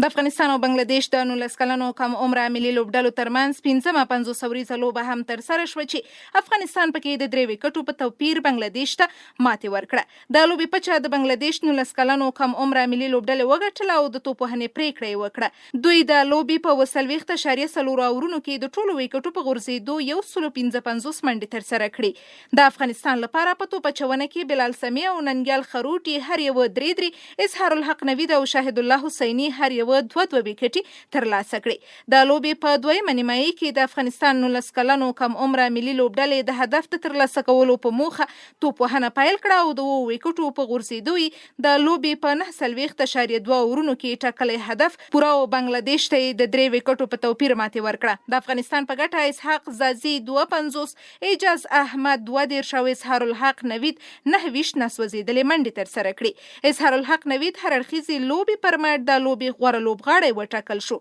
د افغانستان او بنگلاديش د 19 کلنو کم عمره ملي لوبډلو ترمنځ 15مه 50 اوریزه لوبه هم ترسره شوه چې افغانستان پکې د 3 وکټو په توپیر بنگلاديش ته ماتې ورکړه. د لوبې پچه د بنگلاديش 19 کلنو کم عمره ملي لوبډلې وګټله او د توپوهنې پریکړه یې وکړه. دوی د لوبې په 40.4 اورونو کې د ټولو وکټو په غورځېدو 155 منډې ترسره کړې. د افغانستان لپاره په توپ اچونه کې بلال سمی او ننګیال خروټي هر یو 3 اظهار الحق نوید او شاهد الله حسیني هر یو 2 وکټې ترلاسه کړې. د لوبې په دویمه نیمایي کې د افغانستان 19 کلنو کم عمره ملي لوبډلې د هدف د ترلاسه کولو په موخه توپوهنه پیل کړه او د 2 وکټو په غورځېدو د لوبې په 9.2 اورونو کې ټاکلی هدف پوره او بنگلاديش ته د 3 وکټو په توپیر ماتې ورکړه. د افغانستان په ګټه اسحاق زازي 52، اعجاز احمد 22 او اظهار الحق نوید 29 نسوځېدلې منډې ترسره کړې. اظهار الحق نوید هر اړخیزې لوبې پر مټ د لوبې غوره لوبغاړی وټاکل شو.